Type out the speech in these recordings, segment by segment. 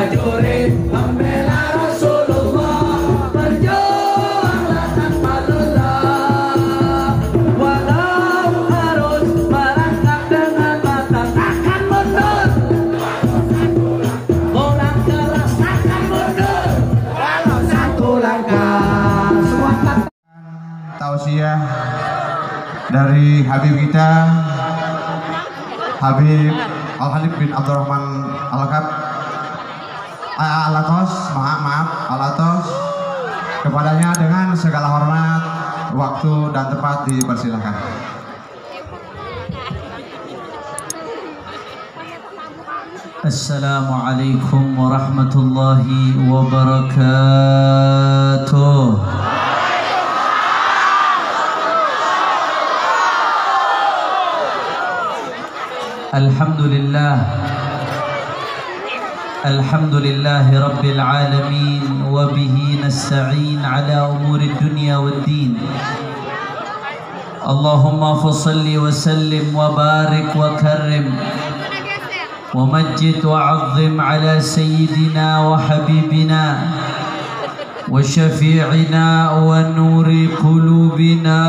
prajurit pembela Rasulullah, berjuanglah tanpa lelah. Walau harus merangkak dengan matang, takkan mundur. Pulang keras takkan mundur, walau satu langkah. Semua tausiah dari Habib kita, Habib Al-Khalid bin Abdurrahman Al-Kab Al-Atos, maaf Al-Atos, kepadanya dengan segala hormat, waktu dan tempat dipersilahkan. Assalamualaikum warahmatullahi wabarakatuh. Alhamdulillahi Rabbil Alamin, wa bihi nasta'in ala umuri dunya wad din. Allahumma fasalli wa sallim wa barik wa karrim wa majjid wa azzim ala sayyidina wa habibina wa syafi'ina wa nuri qulubina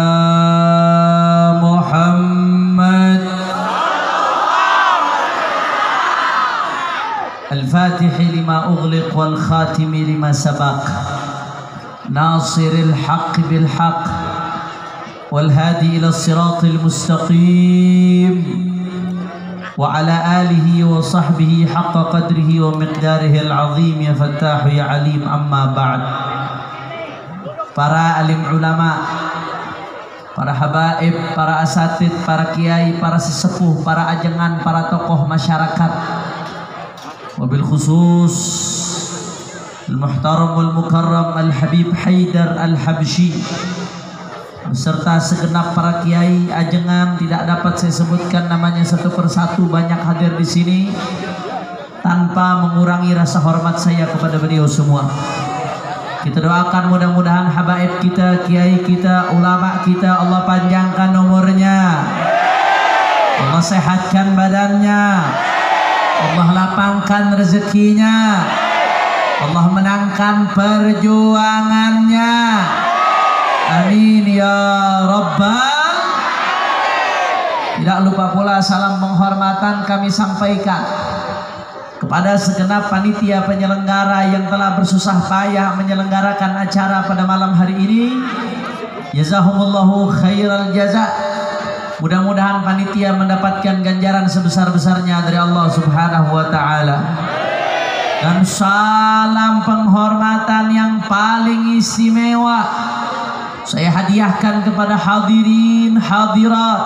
Muhammad الفاتح لما أغلق والخاتم لما سبق ناصر الحق بالحق والهادي إلى الصراط المستقيم وعلى آله وصحبه حق قدره ومقداره العظيم يا فتاح يا عليم. أما بعد, para alim ulama, para habaib, para asatid, para kiai, para sesepuh, para ajengan, para tokoh masyarakat, wabil khusus al-muhtaram wal mukarram al-habib Haidar al-Habsyi beserta segenap para kiai ajengan, tidak dapat saya sebutkan namanya satu persatu, banyak hadir di sini tanpa mengurangi rasa hormat saya kepada beliau semua. Kita doakan mudah-mudahan habaib kita, kiai kita, ulama kita, Allah panjangkan umurnya, Allah sehatkan badannya, Allah lapangkan rezekinya, Allah menangkan perjuangannya. Amin ya Rabbal. Tidak lupa pula salam penghormatan kami sampaikan kepada segenap panitia penyelenggara yang telah bersusah payah menyelenggarakan acara pada malam hari ini. Jazahumullahu khairal jazaa. Mudah-mudahan panitia mendapatkan ganjaran sebesar-besarnya dari Allah Subhanahu wa Ta'ala. Dan salam penghormatan yang paling istimewa saya hadiahkan kepada hadirin hadirat,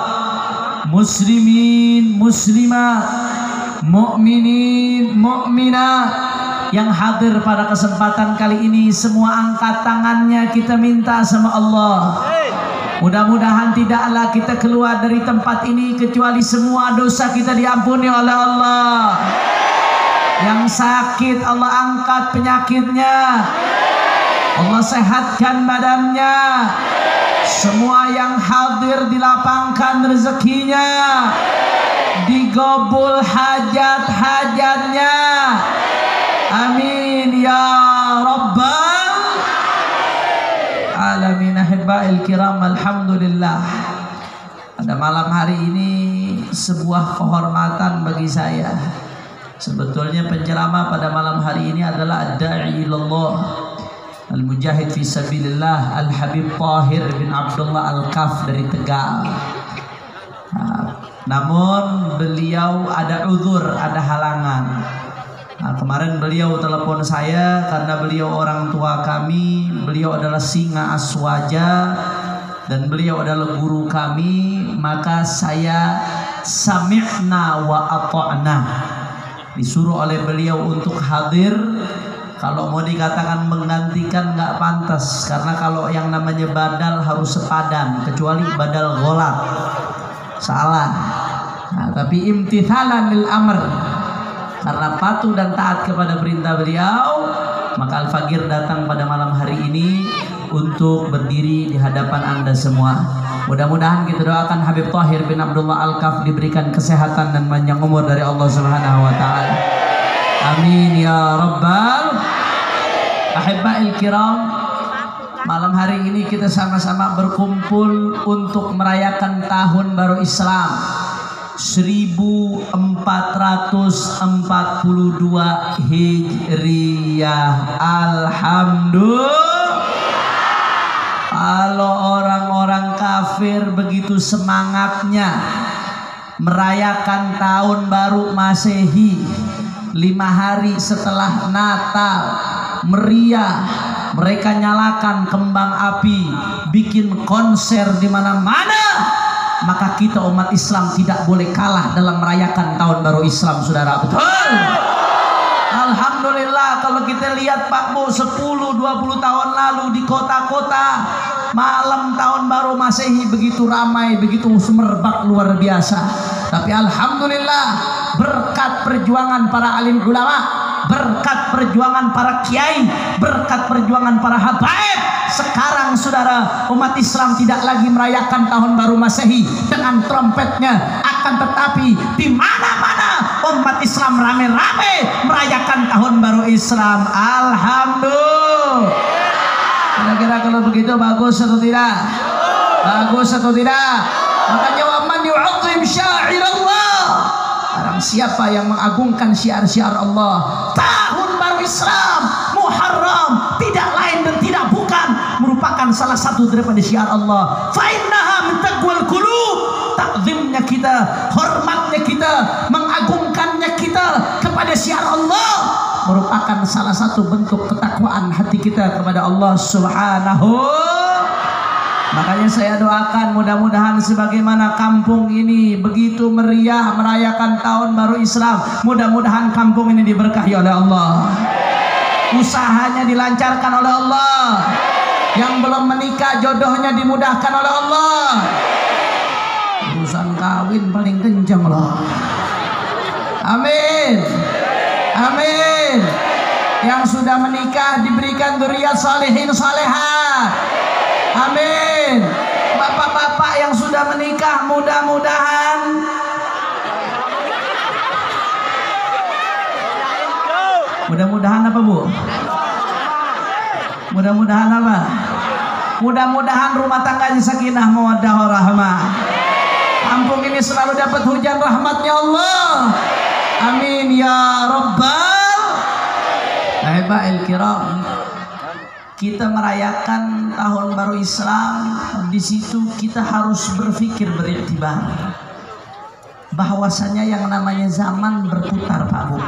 muslimin muslimat, mukminin mukminat yang hadir pada kesempatan kali ini. Semua angkat tangannya, kita minta sama Allah, mudah-mudahan tidaklah kita keluar dari tempat ini kecuali semua dosa kita diampuni oleh Allah. Yang sakit Allah angkat penyakitnya, Allah sehatkan badannya. Semua yang hadir dilapangkan rezekinya, digobul hajat-hajatnya. Amin ya Rabbal Alamin. Ahibba'il kiram, alhamdulillah, pada malam hari ini sebuah kehormatan bagi saya. Sebetulnya penceramah pada malam hari ini adalah ad-da'i ilallah, al-mujahid fi sabilillah, Al-Habib Tahir bin Abdullah Al-Kaf dari Tegal. Namun beliau ada uzur, ada halangan. Kemarin beliau telepon saya karena beliau orang tua kami, beliau adalah singa aswaja dan beliau adalah guru kami, maka saya sami'na wa ata'na, disuruh oleh beliau untuk hadir. Kalau mau dikatakan menggantikan nggak pantas, karena kalau yang namanya badal harus sepadan, kecuali badal gholab, salah. Tapi imtithalan lil amr, karena patuh dan taat kepada perintah beliau, maka Al-Faqir datang pada malam hari ini untuk berdiri di hadapan Anda semua. Mudah-mudahan kita doakan Habib Tahir bin Abdullah Al-Kaf diberikan kesehatan dan panjang umur dari Allah Subhanahu wa Ta'ala. Amin ya rabbal ahibba'il kiram. Malam hari ini kita sama-sama berkumpul untuk merayakan tahun baru Islam 1442 Hijriyah. Alhamdulillah. Kalau orang-orang kafir begitu semangatnya merayakan tahun baru Masehi 5 hari setelah Natal, meriah, mereka nyalakan kembang api, bikin konser di mana-mana, maka kita umat Islam tidak boleh kalah dalam merayakan tahun baru Islam, saudara. Betul. Alhamdulillah, kalau kita lihat Pak Bu 10-20 tahun lalu di kota-kota malam tahun baru Masehi begitu ramai, begitu semerbak luar biasa. Tapi alhamdulillah, berkat perjuangan para alim ulama, berkat perjuangan para kiai, berkat perjuangan para habaib, sekarang saudara umat Islam tidak lagi merayakan tahun baru Masehi dengan trompetnya, akan tetapi di mana-mana umat Islam rame-rame merayakan tahun baru Islam. Alhamdulillah. Kira-kira kalau begitu bagus atau tidak? Bagus atau tidak? Makanya waman yu'azzim sya'irallah, barang siapa yang mengagungkan syiar-syiar Allah, tahun baru Islam Muharram tidak lain dan tidak bukan merupakan salah satu daripada syiar Allah. Fa innaha min taqwal qulub, takzimnya kita, hormatnya kita, mengagungkannya kita kepada syiar Allah merupakan salah satu bentuk ketakwaan hati kita kepada Allah Subhanahu. Makanya saya doakan mudah-mudahan sebagaimana kampung ini begitu meriah merayakan tahun baru Islam, mudah-mudahan kampung ini diberkahi oleh Allah, usahanya dilancarkan oleh Allah, yang belum menikah jodohnya dimudahkan oleh Allah, urusan kawin paling kencang loh. Amin, amin. Yang sudah menikah diberikan dzurriyyah salihin salihah. Amin. Bapak-bapak yang sudah menikah mudah-mudahan apa Bu? Mudah-mudahan apa? Mudah-mudahan rumah tangganya sakinah mawaddah warahmah. Kampung ini selalu dapat hujan rahmatnya Allah. Amin ya rabbal ahibba'il kiram. Kita merayakan tahun baru Islam, di situ kita harus berpikir, beriktibar bahwasanya yang namanya zaman berputar, Pak Bu.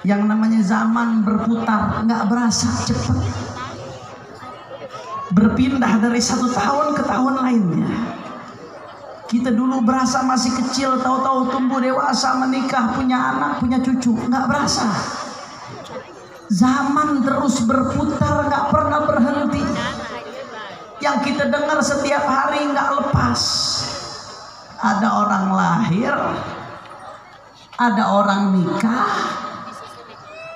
Yang namanya zaman berputar nggak berasa cepat, berpindah dari satu tahun ke tahun lainnya. Kita dulu berasa masih kecil, tahu-tahu tumbuh dewasa, menikah, punya anak, punya cucu, nggak berasa. Zaman terus berputar, nggak pernah berhenti. Yang kita dengar setiap hari nggak lepas. Ada orang lahir, ada orang nikah,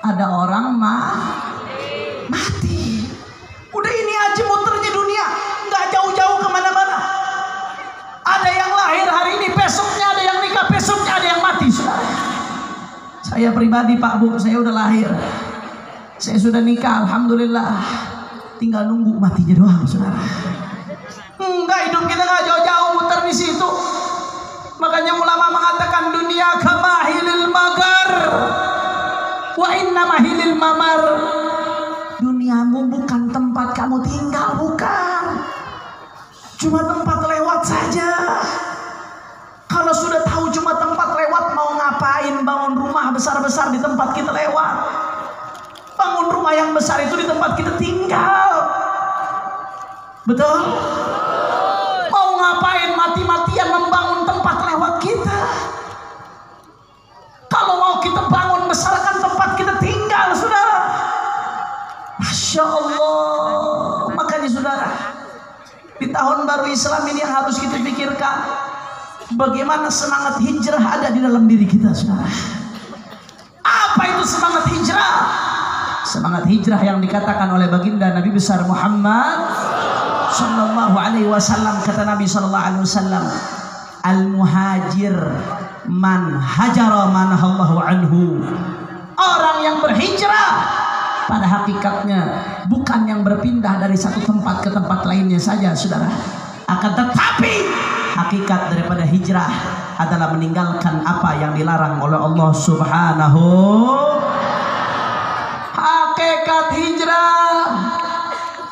ada orang mati. Udah ini aja muternya dunia, nggak jauh-jauh kemana-mana. Ada yang lahir hari ini, besoknya ada yang nikah, besoknya ada yang mati. Saudara, saya pribadi Pak Bu, saya udah lahir. Saya sudah nikah, alhamdulillah. Tinggal nunggu matinya doang, saudara. Enggak, hidup kita nggak jauh-jauh muter di situ. Makanya ulama mengatakan dunia kamahilil magar, wa inna mahilil mamar. Duniamu bukan tempat kamu tinggal, bukan. Cuma tempat lewat saja. Kalau sudah tahu cuma tempat lewat, mau ngapain bangun rumah besar-besar di tempat kita lewat? Bangun rumah yang besar itu di tempat kita tinggal. Betul? Mau ngapain mati-matian membangun tempat lewat kita? Kalau mau kita bangun besarkan tempat kita tinggal, saudara. Masya Allah. Makanya saudara, di tahun baru Islam ini yang harus kita pikirkan, bagaimana semangat hijrah ada di dalam diri kita, saudara. Apa itu semangat hijrah? Semangat hijrah yang dikatakan oleh baginda Nabi besar Muhammad sallallahu alaihi wasallam. Kata Nabi sallallahu alaihi wasallam, al-muhajir man hajara manahallahu anhu. Orang yang berhijrah pada hakikatnya bukan yang berpindah dari satu tempat ke tempat lainnya saja, saudara. Akan tetapi hakikat daripada hijrah adalah meninggalkan apa yang dilarang oleh Allah Subhanahu. Hakikat hijrah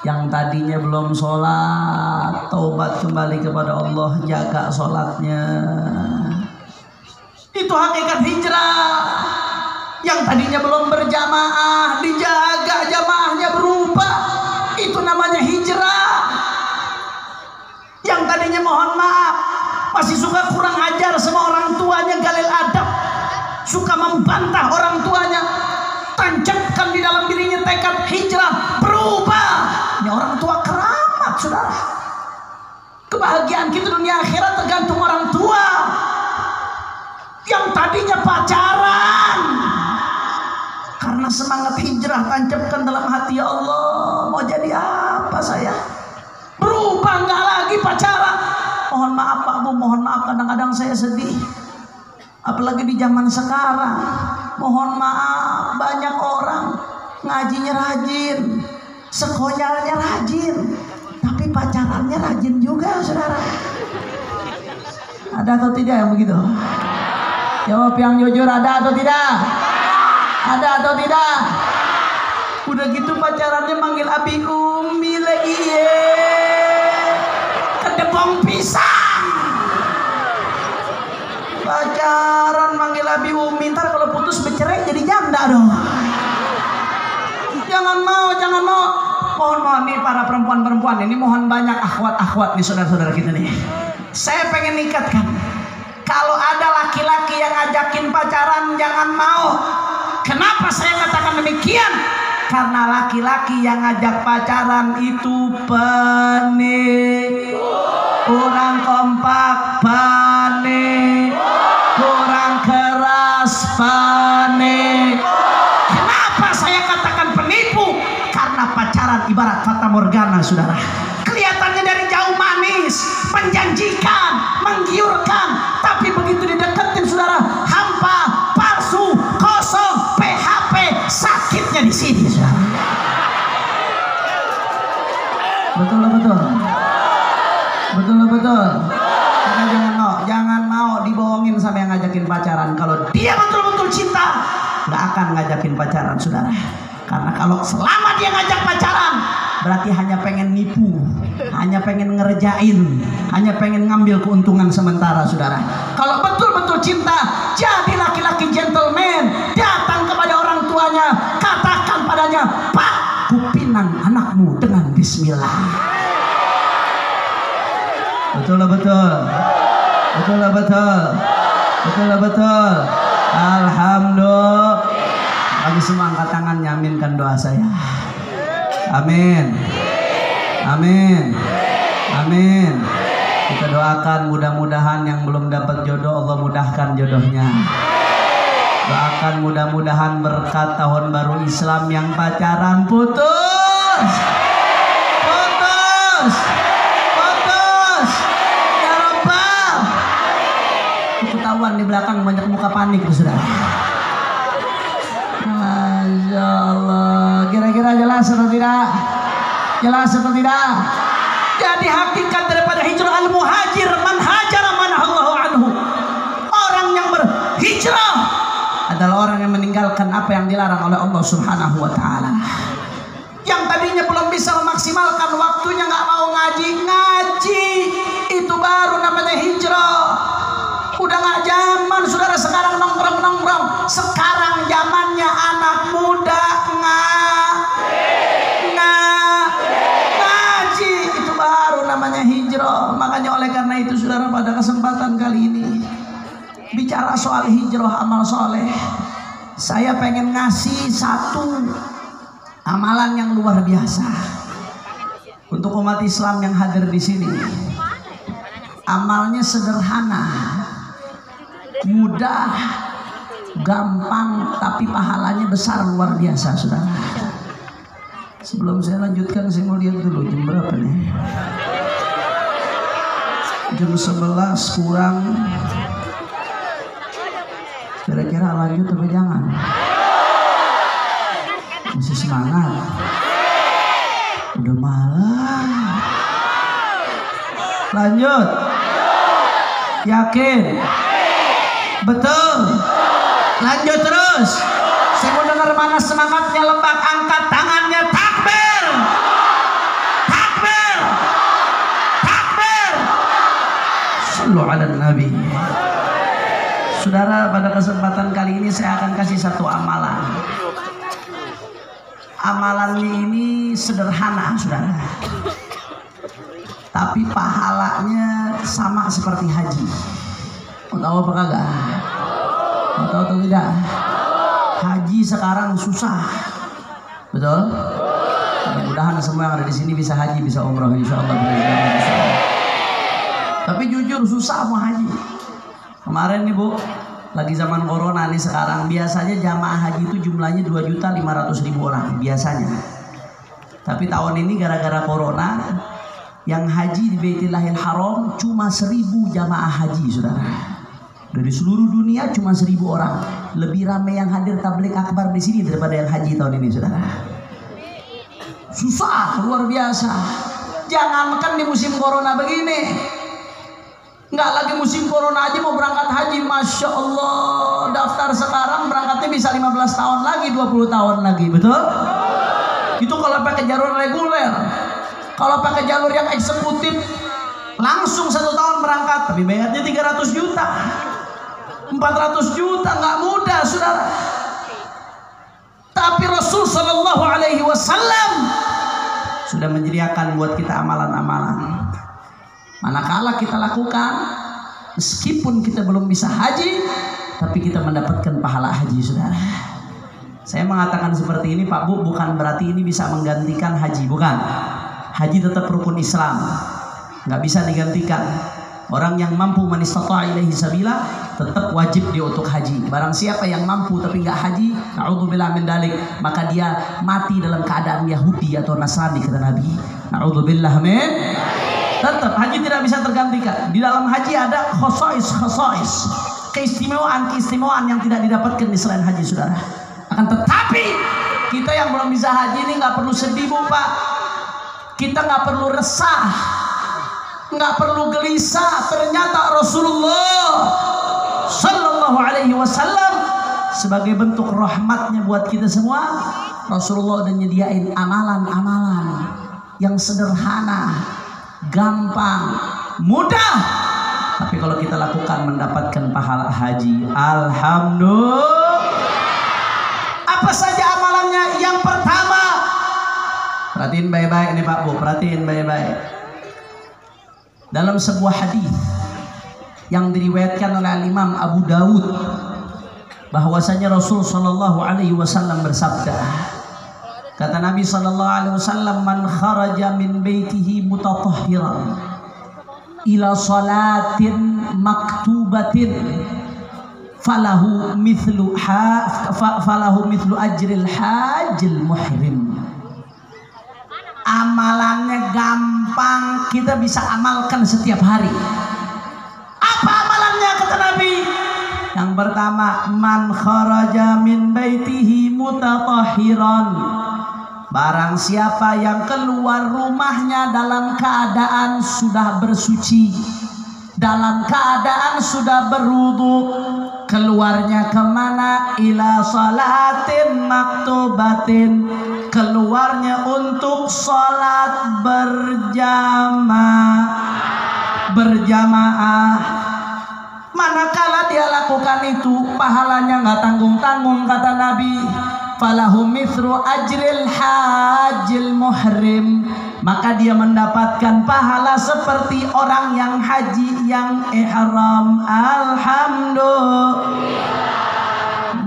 yang tadinya belum sholat, taubat kembali kepada Allah, jaga sholatnya. Itu hakikat hijrah. Yang tadinya belum berjamaah, dijaga jamaahnya berubah. Itu namanya hijrah. Yang tadinya mohon maaf, masih suka kurang ajar sama orang tuanya, galil adab, suka membantah orang tuanya, tancapkan di dalam dirinya tekad hijrah, berubah. Ini orang tua keramat, saudara. Kebahagiaan kita dunia akhirat tergantung orang tua. Yang tadinya pacaran, karena semangat hijrah tancapkan dalam hati, ya Allah, mau jadi apa saya? Berubah, nggak lagi pacaran. Mohon maaf Pak Bu, mohon maaf kadang-kadang saya sedih. Apalagi di zaman sekarang. Mohon maaf, banyak orang ngajinya rajin, sekoyalnya rajin, tapi pacarannya rajin juga, saudara. Ada atau tidak yang begitu? Jawab yang jujur, ada atau tidak? Ada atau tidak? Udah gitu pacarannya manggil abi umi lagi, kedebong pisang. Pacaran manggil abi umi, ntar kalau putus bercerai jadi janda dong. Jangan mau, jangan mau. Mohon nih para perempuan-perempuan ini, mohon banyak akhwat-akhwat nih, saudara-saudara kita nih. Saya pengen nikatkan, kalau ada laki-laki yang ngajakin pacaran jangan mau. Kenapa saya katakan demikian? Karena laki-laki yang ngajak pacaran itu penik, kurang kompak, panik, kurang keras, panik. Kenapa saya katakan penipu? Karena pacaran ibarat fata morgana, saudara. Kelihatannya dari jauh manis, menjanjikan, menggiurkan, tapi begitu dideketin, saudara, hampa, palsu, kosong, PHP, sakitnya di sini, saudara. Betul. Kita jangan mau dibohongin sama yang ngajakin pacaran. Kalau dia betul-betul cinta, nggak akan ngajakin pacaran, saudara. Karena kalau selama dia ngajak pacaran, berarti hanya pengen nipu, hanya pengen ngerjain, hanya pengen ngambil keuntungan sementara, saudara. Kalau betul-betul cinta, jadi laki-laki gentleman, datang kepada orang tuanya, katakan padanya, Pak, kupinang anakmu dengan bismillah. Betul. Alhamdulillah. Bagi semua angkat tangan, nyaminkan doa saya. Amin. Kita doakan mudah-mudahan yang belum dapat jodoh Allah mudahkan jodohnya. Doakan mudah-mudahan berkat tahun baru Islam yang pacaran putus. Ya Rabbal. Ketahuan di belakang banyak muka panik, saudara. Masya Allah. Kira-kira jelas atau tidak? Jadi hakikat daripada hijrah al-muhajir, man hajara manahallahu anhu. Orang yang berhijrah adalah orang yang meninggalkan apa yang dilarang oleh Allah Subhanahu wa ta'ala. Yang tadinya belum bisa memaksimalkan waktunya, nggak mau ngaji, itu baru namanya hijrah. Udah nggak zaman, saudara, sekarang nongkrong. Sekarang zamannya anak muda ngaji, itu baru namanya hijrah. Makanya oleh karena itu, saudara, pada kesempatan kali ini bicara soal hijrah amal soleh, saya pengen ngasih satu amalan yang luar biasa untuk umat Islam yang hadir di sini. Amalnya sederhana, mudah, gampang, tapi pahalanya besar, luar biasa, saudara. Sebelum saya lanjutkan, saya mau lihat dulu jam berapa nih. Jam 11 kurang kira-kira lanjut atau jangan? Masih semangat? Udah malam. Lanjut. Yakin? Betul. Lanjut terus. Saya mau dengar mana semangatnya lembak, angkat tangannya, takbir. Takbir. Takbir. Sallu ala Nabi. Saudara, pada kesempatan kali ini saya akan kasih satu amalan. Amalan ini sederhana, saudara. Tapi pahalanya sama seperti haji. Mau tahu apa kagak? Mau tahu atau tidak? Haji sekarang susah, betul? Mudah-mudahan semua yang ada di sini bisa haji, bisa umrah, insyaallah. Tapi jujur susah mau haji. Kemarin nih Bu, lagi zaman corona nih sekarang, biasanya jamaah haji itu jumlahnya 2.500.000 orang biasanya. Tapi tahun ini gara-gara corona, yang haji di Baitillahil Haram cuma 1.000 jamaah haji, saudara. Dari seluruh dunia cuma 1.000 orang. Lebih ramai yang hadir tabligh akbar di sini daripada yang haji tahun ini, saudara. Susah, luar biasa. Jangankan di musim corona begini, nggak lagi musim corona aja mau berangkat haji, masya Allah. Daftar sekarang berangkatnya bisa 15 tahun lagi, 20 tahun lagi, betul? Itu kalau pakai jalur reguler. Kalau pakai jalur yang eksekutif langsung 1 tahun berangkat, tapi bayarnya 300 juta. 400 juta, nggak mudah, saudara. Tapi Rasul Shallallahu Alaihi Wasallam sudah menyediakan buat kita amalan-amalan. Manakala kita lakukan, meskipun kita belum bisa haji, tapi kita mendapatkan pahala haji, saudara. Saya mengatakan seperti ini, Pak Bu, bukan berarti ini bisa menggantikan haji, bukan. Haji tetap rukun Islam, nggak bisa digantikan. Orang yang mampu manistata'a ilaihi sabila tetap wajib dia untuk haji. Barang siapa yang mampu tapi nggak haji, na'udzubillah min dalik, maka dia mati dalam keadaan Yahudi atau Nasrani, kata Nabi. Na'udzubillah min. Tetap haji tidak bisa tergantikan. Di dalam haji ada khosais, keistimewaan yang tidak didapatkan di selain haji, saudara. Akan tetapi kita yang belum bisa haji ini nggak perlu sedih, Bu, Pak. Kita nggak perlu resah, nggak perlu gelisah. Ternyata Rasulullah Sallallahu Alaihi Wasallam sebagai bentuk rahmatnya buat kita semua, Rasulullah udah nyediain amalan-amalan yang sederhana, gampang, mudah, tapi kalau kita lakukan mendapatkan pahala haji. Alhamdulillah. Apa saja amalannya? Yang pertama, perhatiin baik-baik nih Pak Bu, perhatiin baik-baik. Dalam sebuah hadis yang diriwayatkan oleh Imam Abu Dawud, bahwasanya Rasul Shallallahu Alaihi Wasallam bersabda, kata Nabi Shallallahu Alaihi Wasallam, man kharaja min baitihi mutatahhiran ila salatin maktubatin falahu mithlu ajril hajil muhrim. Amalannya gampang, kita bisa amalkan setiap hari. Apa amalannya, kata Nabi? Yang pertama, man kharaja min baitihi mutatahhiran. Barang siapa yang keluar rumahnya dalam keadaan sudah bersuci, dalam keadaan sudah berwudu, keluarnya kemana? Ila salatin maktubatin, keluarnya untuk sholat berjamaah. Manakala dia lakukan itu, pahalanya nggak tanggung-tanggung, kata Nabi. Falahu mithlu ajril hajil muhrim, maka dia mendapatkan pahala seperti orang yang haji yang ihram. Alhamdulillah.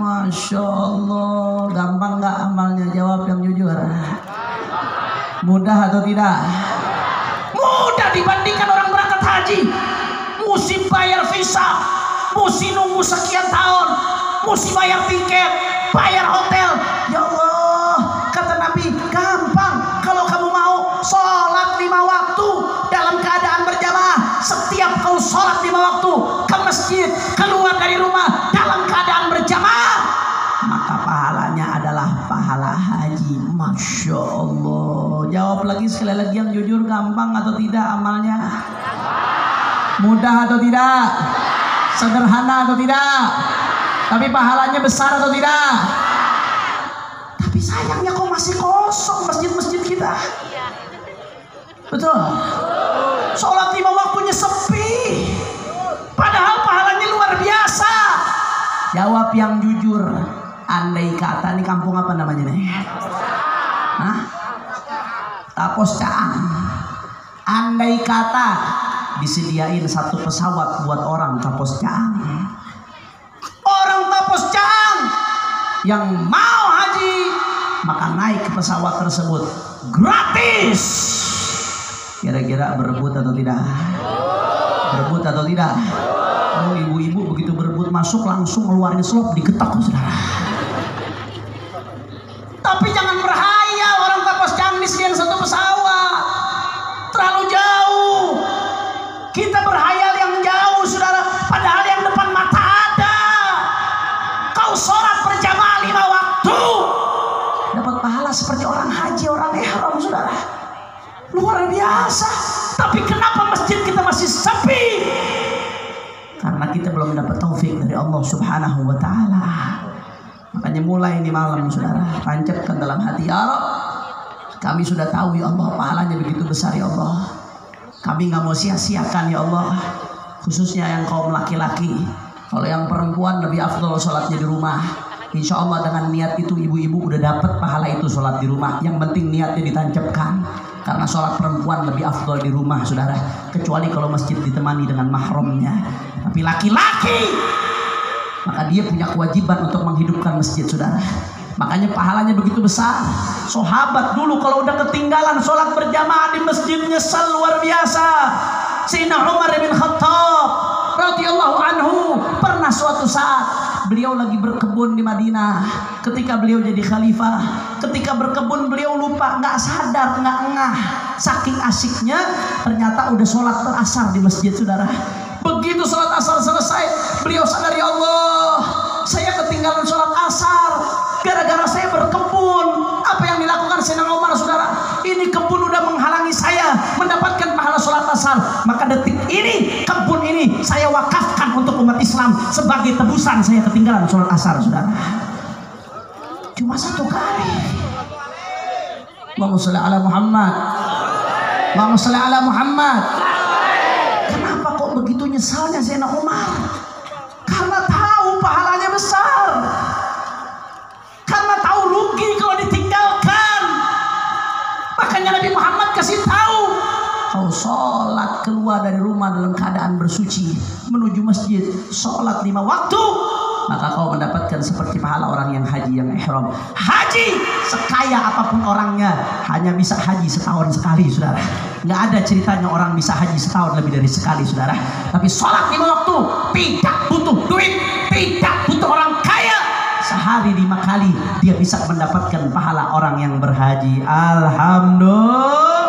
Masya Allah. Gampang nggak amalnya? Jawab yang jujur. Mudah atau tidak? Mudah dibandingkan orang berangkat haji. Mesti bayar visa, mesti nunggu sekian tahun, mesti bayar tiket, bayar hotel. Ya Allah, kata Nabi, gampang. Kalau kamu mau sholat 5 waktu dalam keadaan berjamaah, setiap kau sholat 5 waktu ke masjid, keluar dari rumah dalam keadaan berjamaah, pahala haji. Masya Allah. Jawab lagi sekali lagi yang jujur, gampang atau tidak amalnya? Mudah atau tidak? Sederhana atau tidak? Tapi pahalanya besar atau tidak? Tapi sayangnya kok masih kosong masjid-masjid kita. Betul? Sholat 5 waktunya sepi, padahal pahalanya luar biasa. Jawab yang jujur. Andai kata, ini kampung apa namanya nih? Hah? Tapos Caang. Andai kata disediain 1 pesawat buat orang Tapos Caang, orang Tapos Caang yang mau haji, maka naik ke pesawat tersebut gratis. Kira-kira berebut atau tidak? Berebut atau tidak? Oh, ibu-ibu begitu berebut masuk langsung keluarnya selop digetak, saudara. Tapi jangan berhayal, orang Tapos Caang disediain 1 pesawat, terlalu jauh. Kita berhayal yang jauh, saudara, padahal yang depan mata ada. Kau sholat berjamaah 5 waktu, dapat pahala seperti orang haji, orang ihram, saudara. Luar biasa. Tapi kenapa masjid kita masih sepi? Karena kita belum dapat taufik dari Allah Subhanahu wa Ta'ala. Makanya mulai di malam, saudara, tancapkan dalam hati, ya Allah, kami sudah tahu ya Allah, pahalanya begitu besar ya Allah. Kami nggak mau sia-siakan ya Allah, khususnya yang kaum laki-laki. Kalau yang perempuan lebih afdol sholatnya di rumah. Insya Allah dengan niat itu ibu-ibu udah dapat pahala itu sholat di rumah. Yang penting niatnya ditancapkan. Karena sholat perempuan lebih afdol di rumah, saudara. Kecuali kalau masjid ditemani dengan mahramnya. Tapi laki-laki, maka dia punya kewajiban untuk menghidupkan masjid, saudara. Makanya pahalanya begitu besar. Sahabat dulu kalau udah ketinggalan sholat berjamaah di masjid nyesel luar biasa. Sayyidina Umar bin Khattab radhiyallahu anhu pernah suatu saat beliau lagi berkebun di Madinah. Ketika beliau jadi khalifah, ketika berkebun beliau lupa, nggak sadar, nggak ngeh, saking asiknya ternyata udah sholat asar di masjid, saudara. Begitu sholat asar selesai, beliau sadar, ya Allah, saya ketinggalan sholat asar gara-gara saya berkebun. Apa yang dilakukan Sayyidina Umar, saudara? Ini kebun udah menghalangi saya mendapatkan pahala sholat asar. Maka detik ini kebun ini saya wakafkan untuk umat Islam sebagai tebusan saya ketinggalan sholat asar, saudara. Cuma 1 kali. Allahumma sholli ala Muhammad. Allahumma sholli ala Muhammad. Kenapa kok begitu nyesalnya Sayyidina Umar? Karena tahu pahalanya besar. Karena tahu rugi kalau ditinggalkan. Makanya Nabi Muhammad kasih tahu, kau sholat keluar dari rumah dalam keadaan bersuci menuju masjid, sholat 5 waktu, maka kau mendapatkan seperti pahala orang yang haji, yang ihram. Haji sekaya apapun orangnya hanya bisa haji setahun sekali, saudara. Nggak ada ceritanya orang bisa haji setahun lebih dari sekali, saudara. Tapi sholat 5 waktu tidak butuh duit, tidak butuh orang kaya. Sehari 5 kali dia bisa mendapatkan pahala orang yang berhaji. Alhamdulillah.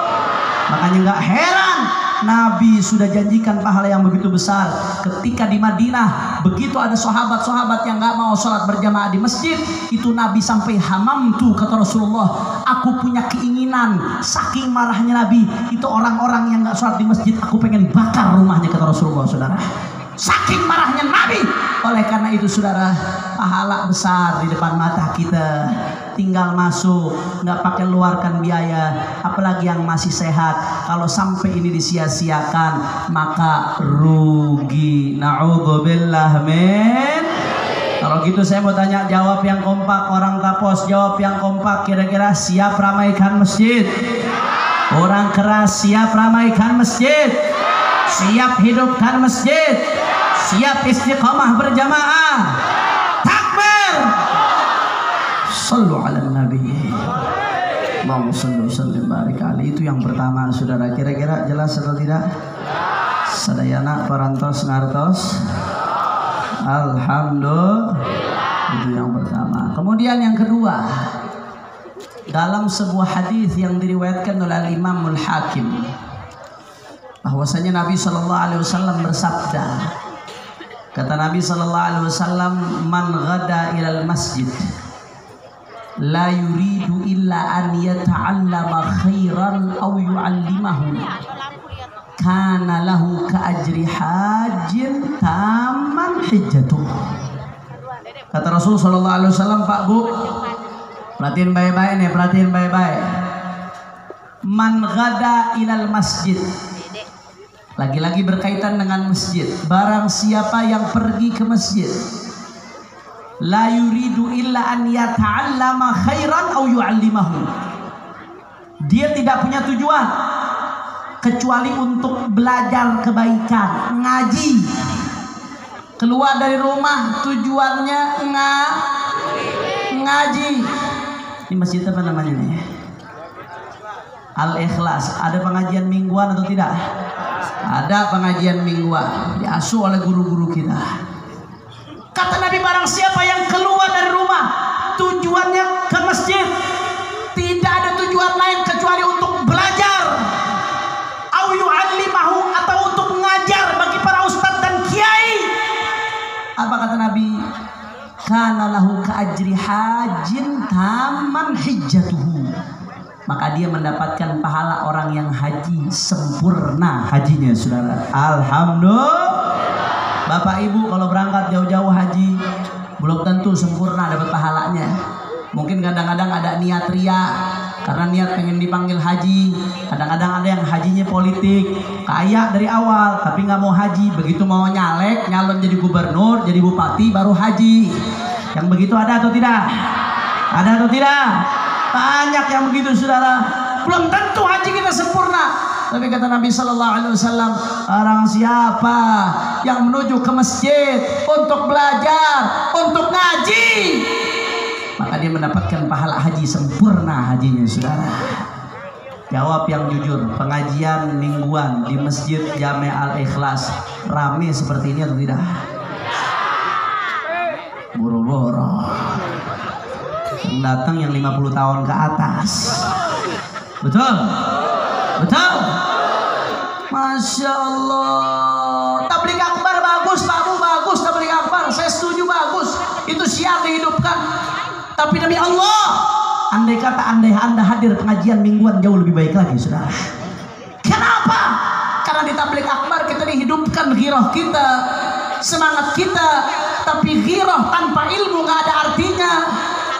Makanya nggak heran Nabi sudah janjikan pahala yang begitu besar. Ketika di Madinah begitu ada sahabat-sahabat yang nggak mau sholat berjamaah di masjid, itu Nabi sampai hamamtu, kata Rasulullah, aku punya keinginan. Saking marahnya Nabi, itu orang-orang yang nggak sholat di masjid aku pengen bakar rumahnya, kata Rasulullah, saudara. Saking marahnya Nabi. Oleh karena itu, saudara, pahala besar di depan mata kita. Tinggal masuk, nggak pakai luarkan biaya. Apalagi yang masih sehat. Kalau sampai ini disia-siakan, maka rugi. Na'udzubillah min. Kalau gitu saya mau tanya, jawab yang kompak, orang Tapos jawab yang kompak. Kira-kira siap ramaikan masjid? Orang keras siap ramaikan masjid? Siap hidupkan masjid? Siap istiqamah berjamaah? Takbir! Sallu ala nabi. Allahumma salli wa sallim barik alaihi. Itu yang pertama, saudara. Kira-kira jelas atau tidak? Sadayana parantos ngartos. Alhamdulillah. Itu yang pertama. Kemudian yang kedua, dalam sebuah hadis yang diriwayatkan oleh Imam Al-Hakim, bahwasanya Nabi SAW bersabda, kata Nabi SAW, man ghada ilal masjid la yuridu illa an yata'allama khairan aw yu'allimahu kana lahu ka ajri hajjin tamman hijjatuh. Kata Rasul sallallahu alaihi wasallam, Pak Bu, perhatiin baik-baik nih, perhatiin baik-baik. Man ghada ilal masjid, lagi-lagi berkaitan dengan masjid. Barang siapa yang pergi ke masjid, la yuridu illa an yata'allama khairan aw yu'allimahu, dia tidak punya tujuan kecuali untuk belajar kebaikan, ngaji. Keluar dari rumah tujuannya ngaji. Ini masjid apa namanya nih? Al-Ikhlas. Ada pengajian mingguan atau tidak? Ada pengajian mingguan, diasuh oleh guru-guru kita. Kata Nabi, barang siapa yang keluar dari rumah tujuannya ke masjid, tidak ada tujuan lain kecuali untuk belajar, au yu'allimahu, atau untuk mengajar bagi para ustadz dan kiai. Apa kata Nabi? Kana lahu ka ajri hajin tamman hijjatuhu, maka dia mendapatkan pahala orang yang haji sempurna hajinya, saudara. Alhamdulillah. Bapak Ibu kalau berangkat jauh-jauh haji belum tentu sempurna dapat pahalanya. Mungkin kadang-kadang ada niat ria karena niat pengen dipanggil haji. Kadang-kadang ada yang hajinya politik, kaya dari awal tapi nggak mau haji. Begitu mau nyalek, nyalon jadi gubernur, jadi bupati, baru haji. Yang begitu ada atau tidak? Ada atau tidak? Banyak yang begitu, saudara. Belum tentu haji kita sempurna. Tapi kata Nabi Sallallahu Alaihi Wasallam, orang siapa yang menuju ke masjid untuk belajar, untuk ngaji, maka dia mendapatkan pahala haji sempurna hajinya, saudara. Jawab yang jujur, pengajian mingguan di Masjid Jami' Al-Ikhlas rame seperti ini atau tidak? Boro-boro. Yang datang yang 50 tahun ke atas. Betul? Betul? Masya Allah. Tabligh akbar bagus, Pak Bu, bagus tabligh akbar. Saya setuju, bagus. Itu siap dihidupkan. Tapi demi Allah, andai kata Anda hadir pengajian mingguan jauh lebih baik lagi, saudara. Kenapa? Karena di tabligh akbar kita dihidupkan ghirah kita, semangat kita. Tapi ghirah tanpa ilmu nggak ada artinya.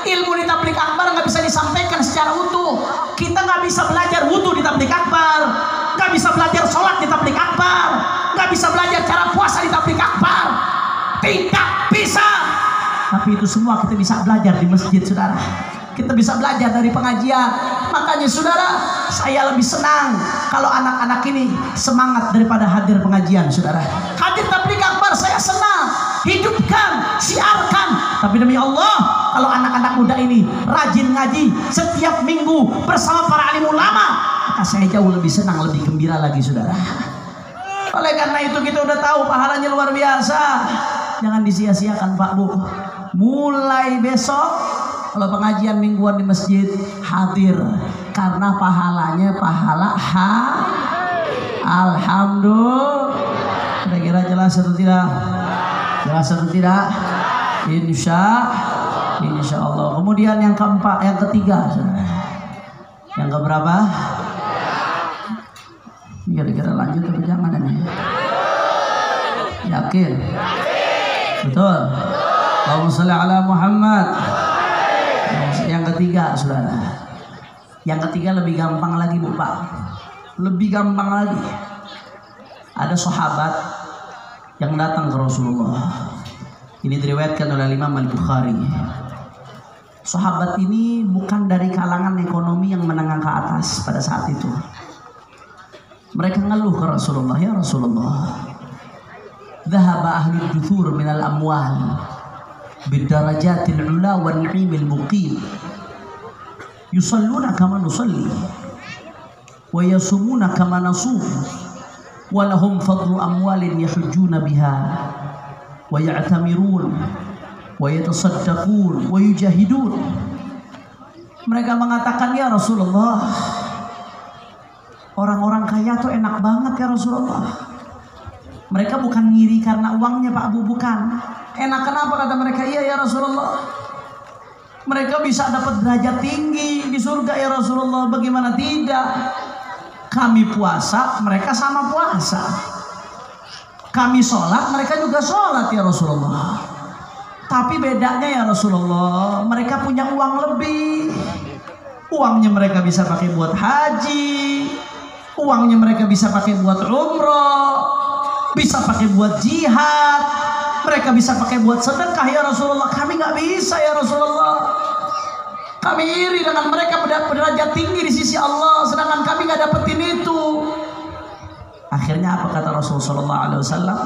Ilmu di tabligh akbar nggak bisa disampaikan secara utuh. Kita nggak bisa belajar wudu di tabligh akbar, nggak bisa belajar sholat di tabligh akbar, nggak bisa belajar cara puasa di tabligh akbar. Tidak bisa. Tapi itu semua kita bisa belajar di masjid, saudara. Kita bisa belajar dari pengajian. Makanya, saudara, saya lebih senang kalau anak-anak ini semangat daripada hadir pengajian, saudara. Hadir tabligh akbar saya senang, hidupkan, siarkan. Tapi demi Allah, kalau anak-anak muda ini rajin ngaji setiap minggu bersama para alim ulama, maka saya jauh lebih senang, lebih gembira lagi, saudara. Oleh karena itu kita udah tahu pahalanya luar biasa. Jangan disia-siakan, Pak Bu. Mulai besok kalau pengajian mingguan di masjid, hadir, karena pahalanya pahala alhamdulillah. Kira-kira jelas atau tidak? Jelas atau tidak? Insya Allah. Kemudian yang keempat, yang ketiga, saudara. Yang keberapa? Kira-kira lanjut atau jangan ini? Yakin? Betul? Allahumma sholli ala Muhammad. Yang ketiga, saudara. Yang ketiga lebih gampang lagi, Bu, Pak. Lebih gampang lagi. Ada sahabat yang datang ke Rasulullah. Ini diriwayatkan oleh Imam Al-Bukhari. Sahabat ini bukan dari kalangan ekonomi yang menengah ke atas pada saat itu. Mereka ngeluh ke Rasulullah, ya Rasulullah, dhahaba ahli duthur minal amwal bidarajatil ula wa ni'imil muqim yusalluna kama nusalli wa yasumuna kama nasum wa lahum fadlu amwalin yahujjuna biha wa ya'tamirun wa yatasaddaqun wa yujahidun. Mereka mengatakan, ya Rasulullah, orang-orang kaya tuh enak banget ya Rasulullah. Mereka bukan ngiri karena uangnya, Pak Bu, bukan. Enak kenapa kata mereka? Iya ya Rasulullah, Mereka bisa dapat derajat tinggi di surga ya Rasulullah. Bagaimana tidak? Kami puasa, mereka sama puasa. Kami sholat, mereka juga sholat ya Rasulullah. Tapi bedanya ya Rasulullah, mereka punya uang lebih. Uangnya mereka bisa pakai buat haji, uangnya mereka bisa pakai buat umroh, bisa pakai buat jihad, mereka bisa pakai buat sedekah ya Rasulullah. Kami nggak bisa ya Rasulullah. Kami iri dengan mereka berderajat tinggi di sisi Allah, sedangkan kami nggak dapetin itu. Akhirnya apa kata Rasulullah SAW?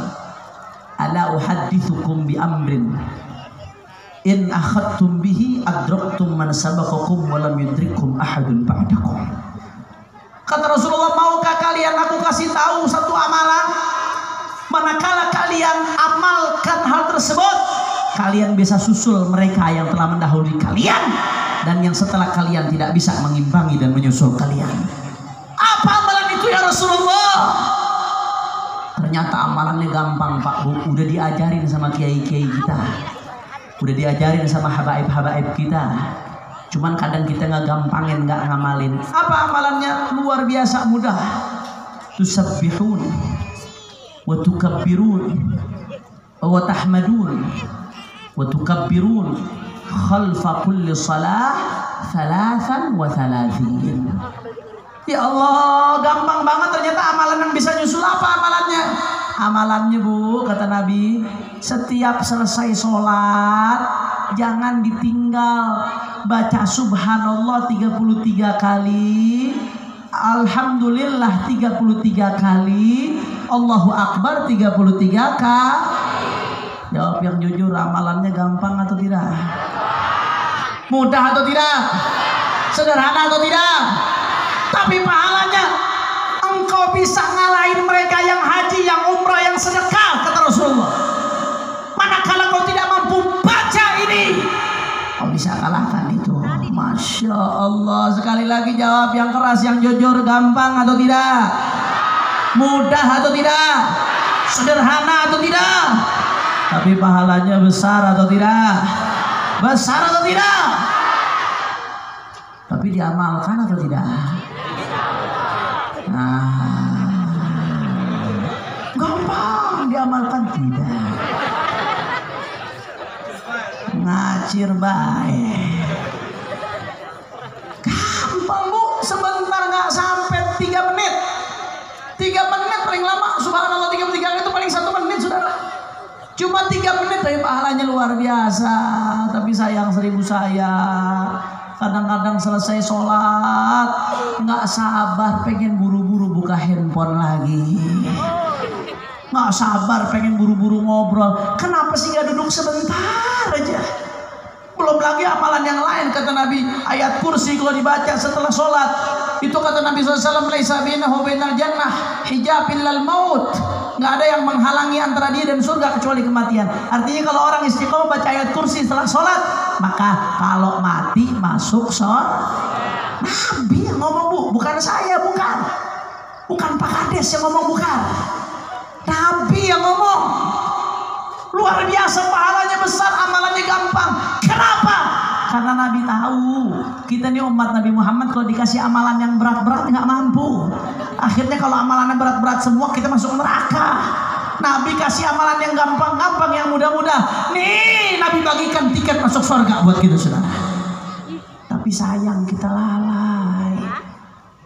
Ala uhaddithukum bi amrin in akhadtum bihi adraktum man sabaqakum wa lam yudrikum ahadun ba'dakum. Kata Rasulullah, maukah kalian aku kasih tahu satu amalan? Manakala kalian amalkan hal tersebut, kalian bisa susul mereka yang telah mendahului kalian, dan yang setelah kalian tidak bisa mengimbangi dan menyusul kalian. Apa amalan itu ya Rasulullah? Ternyata amalannya gampang Pak Bu, udah diajarin sama kiai-kiai kita, udah diajarin sama habaib-habaib kita. Cuman kadang kita nggak gampangin, nggak ngamalin. Apa amalannya? Luar biasa mudah. Tusabbihun wa tukabbirun wa tahmadun wa tukabbirun khalfa kulli salah 33. Ya Allah, gampang banget ternyata amalan yang bisa nyusul. Apa amalannya? Amalannya Bu, kata Nabi, setiap selesai sholat jangan ditinggal baca subhanallah 33 kali, alhamdulillah 33 kali, Allahu Akbar 33 kali. Jawab yang jujur, amalannya gampang atau tidak? Mudah atau tidak? Sederhana atau tidak? Tapi pahalanya engkau bisa ngalahin mereka yang haji, yang umrah, yang sedekah, kata Rasulullah. Manakala kau tidak mampu baca ini, kau bisa kalahkan itu. Masya Allah. Sekali lagi jawab yang keras, yang jujur. Gampang atau tidak? Mudah atau tidak? Sederhana atau tidak? Tapi pahalanya besar atau tidak? Besar atau tidak? Tapi diamalkan atau tidak? Nah, gampang diamalkan tidak? Ngacir baik. Gampang Bu, sebentar nggak sampai 3 menit. 3 menit paling lama. Subhanallah 33 itu paling 1 menit saudara. Cuma 3 menit tapi pahalanya luar biasa. Tapi sayang 1000 sayang. Kadang-kadang selesai sholat nggak sabar pengen buru-buru buka handphone lagi, nggak sabar pengen buru-buru ngobrol. Kenapa sih nggak duduk sebentar aja? Belum lagi amalan yang lain. Kata Nabi, ayat kursi kalau dibaca setelah sholat itu, kata Nabi SAW, laisa bainahu bainal jannah hijab illal maut. Nggak ada yang menghalangi antara dia dan surga kecuali kematian. Artinya kalau orang istiqomah baca ayat kursi setelah sholat, maka kalau mati masuk surga. Nabi yang ngomong Bu, bukan saya, bukan Pak Kades yang ngomong, bukan. Nabi yang ngomong. Luar biasa, pahalanya besar, amalannya gampang. Kenapa? Karena Nabi tahu kita nih umat Nabi Muhammad kalau dikasih amalan yang berat-berat nggak mampu. Akhirnya kalau amalannya berat-berat semua kita masuk neraka. Nabi kasih amalan yang gampang-gampang, yang mudah-mudah. Nih Nabi bagikan tiket masuk surga buat kita saudara. Tapi sayang kita lalai,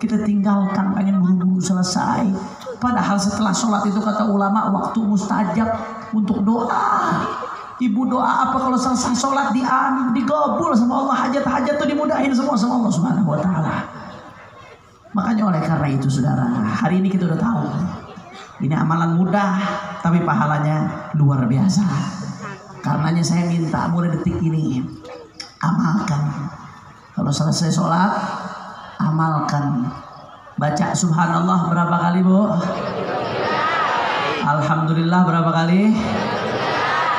kita tinggalkan pengen buru-buru selesai. Padahal setelah sholat itu kata ulama waktu mustajab untuk doa. Ibu doa apa kalau selesai sholat diamin, digabul sama Allah, hajat-hajat itu dimudahin semua sama Allah Subhanahu wa Ta'ala. Makanya oleh karena itu saudara, hari ini kita udah tahu ini amalan mudah tapi pahalanya luar biasa. Karenanya saya minta mulai detik ini amalkan. Kalau selesai sholat amalkan. Baca subhanallah berapa kali Bu? Alhamdulillah berapa kali?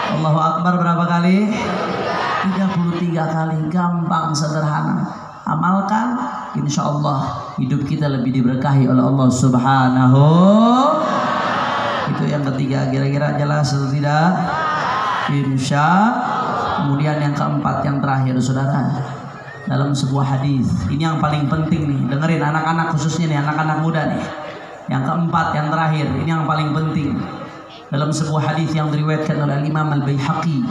Allahu Akbar berapa kali? 33 kali. Gampang, sederhana. Amalkan, insya Allah hidup kita lebih diberkahi oleh Allah Subhanahu. Itu yang ketiga. Kira-kira jelas atau tidak? Insya Kemudian yang keempat, yang terakhir saudara, dalam sebuah hadis, ini yang paling penting nih, dengerin anak-anak khususnya nih, anak-anak muda nih. Yang keempat, yang terakhir, ini yang paling penting. Dalam sebuah hadis yang diriwayatkan oleh Imam Al-Baihaqi,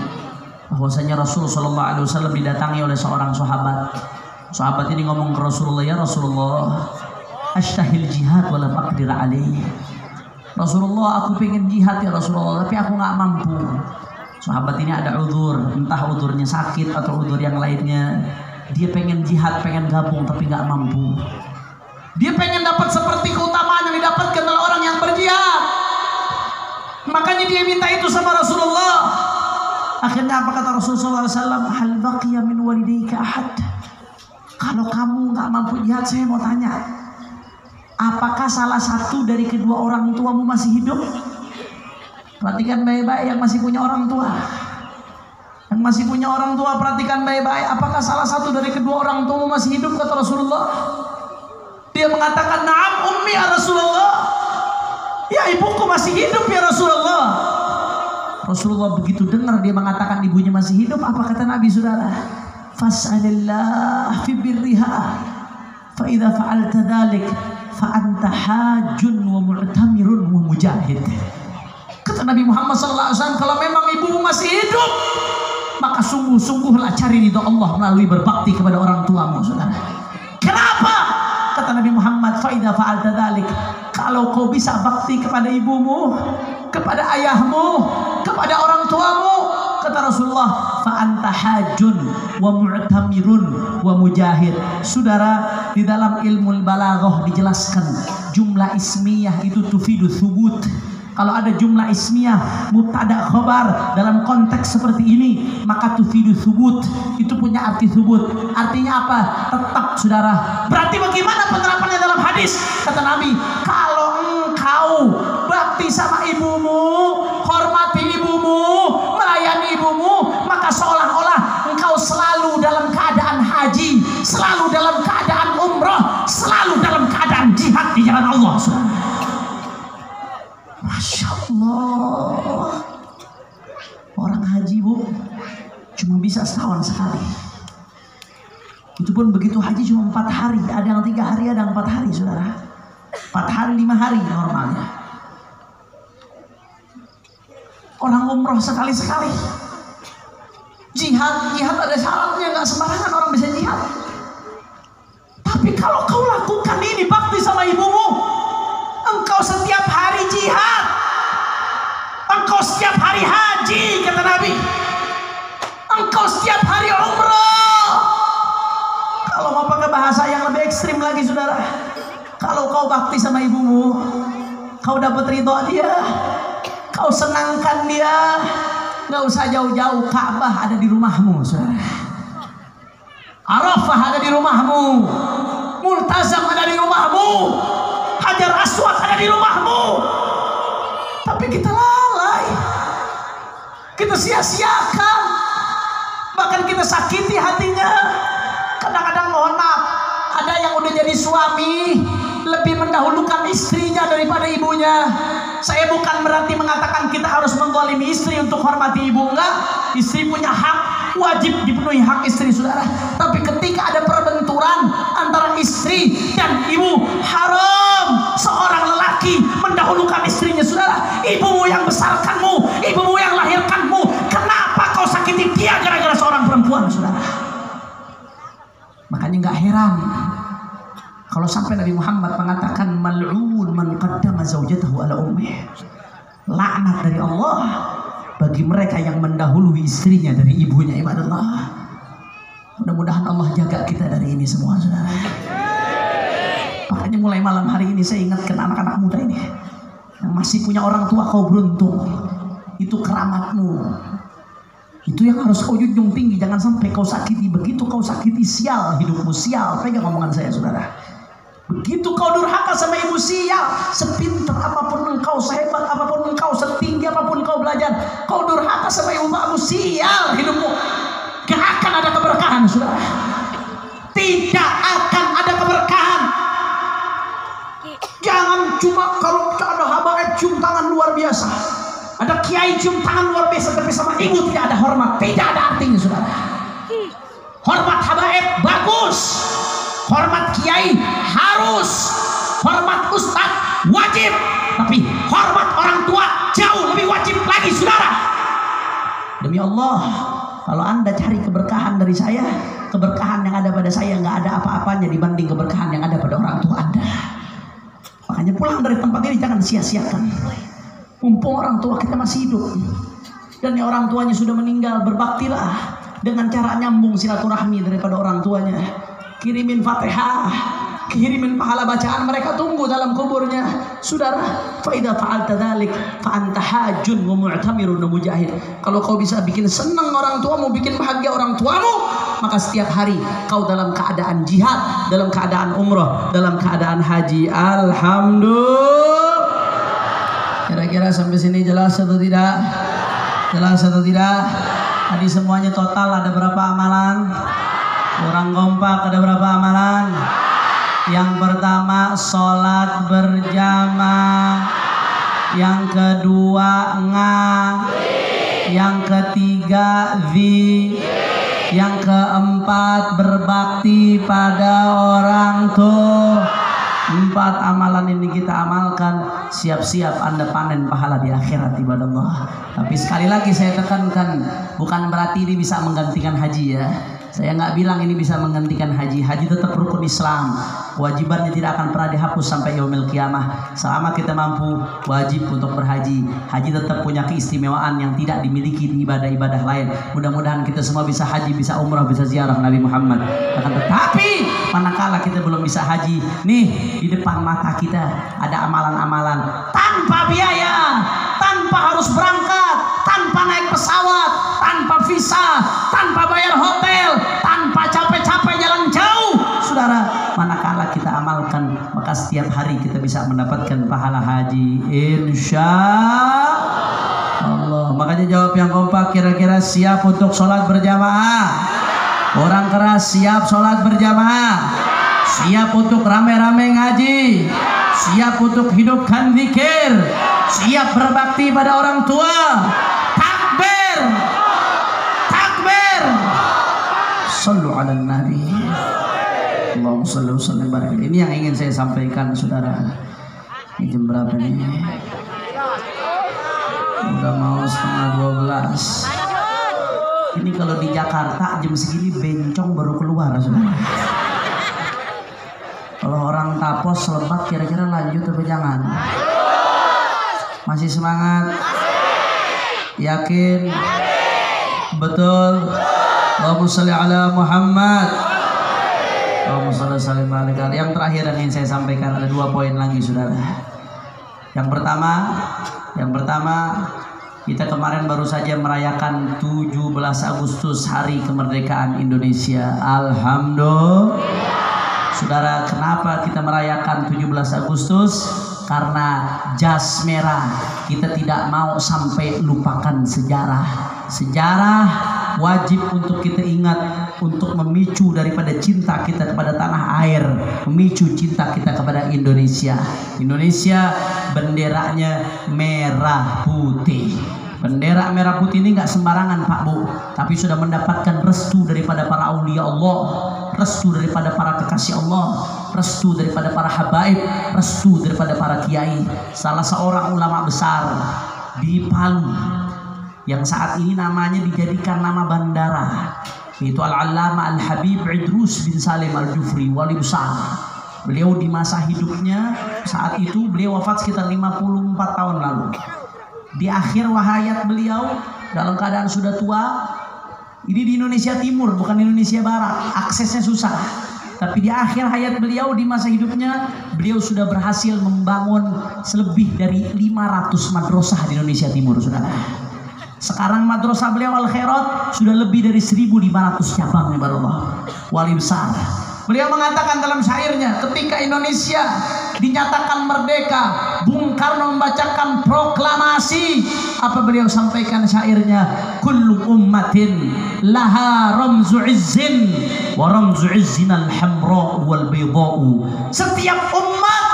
bahwasanya Rasul sallallahu alaihi wasallam didatangi oleh seorang sahabat. Sahabat ini ngomong ke Rasulullah, "Ya Rasulullah, ashtahil jihad wala aqdir alaih." Rasulullah, aku pengen jihad ya Rasulullah, tapi aku nggak mampu. Sahabat ini ada uzur, entah uzurnya sakit atau uzur yang lainnya. Dia pengen jihad, pengen gabung, tapi nggak mampu. Dia pengen dapat seperti keutamaan yang didapatkan oleh orang yang berjihad. Makanya dia minta itu sama Rasulullah. Akhirnya apa kata Rasulullah SAW? Hal baqiya min walidayka ahad. Kalau kamu nggak mampu jihad, saya mau tanya, apakah salah satu dari kedua orang tuamu masih hidup? Perhatikan baik-baik yang masih punya orang tua. Yang masih punya orang tua, perhatikan baik-baik. Apakah salah satu dari kedua orang tuamu masih hidup? Kata Rasulullah. Dia mengatakan, "Na'am ummi ya Rasulullah." Ya, ibuku masih hidup ya Rasulullah. Rasulullah begitu dengar dia mengatakan ibunya masih hidup, apa kata Nabi saudara? Fas'alillah fi birriha. Fa idza fa'alta dzalik fa anta hajjun wa mu'tamirun wa mujahid. Kata Nabi Muhammad SAW, kalau memang ibumu masih hidup, maka sungguh-sungguhlah cari ridha Allah melalui berbakti kepada orang tuamu, saudara. Kenapa? Kata Nabi Muhammad, fa idza fa'alta dzalik, kalau kau bisa bakti kepada ibumu, kepada ayahmu, kepada orang tuamu, kata Rasulullah, fa anta hajjun wa mu'tamirun wa mujahid. Saudara, di dalam ilmu balaghah dijelaskan jumlah ismiyah itu tufidu thubut. Kalau ada jumlah ismiyah mubtada khabar dalam konteks seperti ini, maka tufidu thubut, itu punya arti thubut. Artinya apa? Tetap, saudara. Berarti bagaimana penerapannya dalam hadis? Kata Nabi, kalau engkau bakti sama ibumu, hormati ibumu, melayani ibumu, maka seolah-olah engkau selalu dalam keadaan haji, selalu dalam keadaan umrah, selalu dalam keadaan jihad di jalan Allah, saudara. Masya Allah, orang haji bu cuma bisa setahun sekali. Itu pun begitu haji cuma 4 hari, ada yang 3 hari, ada yang 4 hari, saudara. 4 hari, 5 hari normalnya. Orang umroh sekali-sekali. Jihad ada syaratnya, nggak sembarangan orang bisa jihad. Tapi kalau kau lakukan ini bakti sama ibumu, engkau setiap hari jihad, engkau setiap hari haji, kata Nabi, engkau setiap hari umrah. Kalau mau pakai bahasa yang lebih ekstrim lagi, saudara, kalau kau bakti sama ibumu, kau dapat ridho dia, kau senangkan dia, nggak usah jauh-jauh, Ka'bah ada di rumahmu, saudara. Arafah ada di rumahmu, Multazam ada di rumahmu, Hajar Aswad ada di rumahmu. Tapi kita lalai, kita sia-siakan, bahkan kita sakiti hatinya. Kadang-kadang mohon maaf, ada yang udah jadi suami lebih mendahulukan istrinya daripada ibunya. Saya bukan berarti mengatakan kita harus menggolimi istri untuk hormati ibu, enggak. Istri punya hak, wajib dipenuhi hak istri, saudara. Tapi ketika ada perbenturan antara istri dan ibu, haram seorang lelaki mendahulukan istrinya, saudara. Ibumu yang besarkanmu, ibumu yang lahirkanmu, kenapa kau sakiti dia gara-gara seorang perempuan, saudara? Makanya nggak heran kalau sampai Nabi Muhammad mengatakan mal'un man qaddama zaujatahu ala ummih. Laknat dari Allah bagi mereka yang mendahului istrinya dari ibunya. Ibadallah, mudah-mudahan Allah jaga kita dari ini semua, saudara. Makanya mulai malam hari ini saya ingatkan anak-anak muda ini yang masih punya orang tua, kau beruntung, itu keramatmu, itu yang harus kau junjung tinggi. Jangan sampai kau sakiti. Begitu kau sakiti, sial hidupmu, sial. Pegang omongan saya, saudara. Begitu kau durhaka sama ibu, sial. Sepintar apapun engkau, sehebat apapun engkau, setinggi apapun kau belajar, kau durhaka sama ibu bapamu, sial hidupmu. Gak akan ada keberkahan, saudara. Tidak akan ada keberkahan. Jangan cuma kalau ada habaib cium tangan luar biasa. Ada kiai cium tangan luar biasa, tapi sama ibu tidak ada hormat, tidak ada artinya, saudara. Hormat habaib bagus, hormat kiai harus, hormat ustadz wajib, tapi hormat orang tua jauh lebih wajib lagi, saudara. Demi Allah, kalau Anda cari keberkahan dari saya, keberkahan yang ada pada saya nggak ada apa-apanya dibanding keberkahan yang ada pada orang tua Anda. Makanya pulang dari tempat ini jangan sia-siakan. Mumpung orang tua kita masih hidup dan yang orang tuanya sudah meninggal, berbaktilah dengan cara nyambung silaturahmi daripada orang tuanya. Kirimin Fatihah, kirimin pahala bacaan mereka tunggu dalam kuburnya. Saudara, fa idza fa'alta dzalik fa anta hajjun wa mu'tamirun mujahid. Kalau kau bisa bikin senang orang tuamu, bikin bahagia orang tuamu, maka setiap hari kau dalam keadaan jihad, dalam keadaan umrah, dalam keadaan haji. Alhamdulillah. Kira-kira sampai sini jelas atau tidak? Jelas atau tidak? Tadi semuanya total ada berapa amalan? Kurang kompak ada berapa amalan? Yang pertama sholat berjamaah, yang kedua yang ketiga yang keempat berbakti pada orang tua. 4 amalan ini kita amalkan, siap-siap Anda panen pahala di akhirat ibadah Allah. Tapi sekali lagi saya tekankan, bukan berarti ini bisa menggantikan haji ya. Saya nggak bilang ini bisa menggantikan haji. Haji tetap rukun Islam. Kewajibannya tidak akan pernah dihapus sampai yaumil qiyamah. Selama kita mampu, wajib untuk berhaji. Haji tetap punya keistimewaan yang tidak dimiliki di ibadah-ibadah lain. Mudah-mudahan kita semua bisa haji, bisa umrah, bisa ziarah Nabi Muhammad. Akan tetapi, manakala kita belum bisa haji, nih di depan mata kita ada amalan-amalan tanpa biaya, tanpa harus berangkat, tanpa naik pesawat, tanpa visa, tanpa bayar hotel, tanpa capek-capek jalan jauh. Saudara, manakala kita amalkan, maka setiap hari kita bisa mendapatkan pahala haji, insya Allah. Makanya jawab yang kompak, kira-kira siap untuk sholat berjamaah? Orang keras, siap sholat berjamaah? Siap untuk rame-rame ngaji? Siap untuk hidupkan zikir? Siap berbakti pada orang tua? Takbir! Takbir! Sallu ala nabi. Allahumma salli wa sallim barik. Ini yang ingin saya sampaikan, saudara. Ini jam berapa nih? Udah mau 11:30. Ini kalau di Jakarta jam segini bencong baru keluar, saudara. Kalau orang Tapos Lebat kira-kira lanjut atau jangan? Masih semangat? Yakin? Betul? Allahumma sholli ala Muhammad. Allahumma sholli sallim alaihi. Yang terakhir yang ingin saya sampaikan, ada 2 poin lagi, saudara. Yang pertama, kita kemarin baru saja merayakan 17 Agustus, hari kemerdekaan Indonesia. Alhamdulillah. Saudara, kenapa kita merayakan 17 Agustus? Karena jas merah. Kita tidak mau sampai lupakan sejarah. Sejarah wajib untuk kita ingat, untuk memicu daripada cinta kita kepada tanah air, memicu cinta kita kepada Indonesia. Indonesia benderanya merah putih. Bendera merah putih ini nggak sembarangan, Pak Bu, tapi sudah mendapatkan restu daripada para aulia Allah, restu daripada para kekasih Allah, restu daripada para habaib, restu daripada para kiai. Salah seorang ulama besar di Palu yang saat ini namanya dijadikan nama bandara, yaitu Al-Allamah Al-Habib Idrus bin Salim Al-Jufri, wali besar. Beliau di masa hidupnya saat itu, beliau wafat sekitar 54 tahun lalu. Di akhir hayat beliau, dalam keadaan sudah tua, ini di Indonesia Timur, bukan Indonesia Barat, aksesnya susah. Tapi di akhir hayat beliau, di masa hidupnya, beliau sudah berhasil membangun lebih dari 500 madrasah di Indonesia Timur, saudara. Sekarang madrasah beliau Al-Khairat sudah lebih dari 1.500 cabang, ya Allah. Wali besar. Beliau mengatakan dalam syairnya, ketika Indonesia dinyatakan merdeka, Bung Karno membacakan proklamasi. Apa beliau sampaikan syairnya? Kullu ummatin laha ramzu izzin wa ramzu izzin al-hamra wal baydau. Setiap umat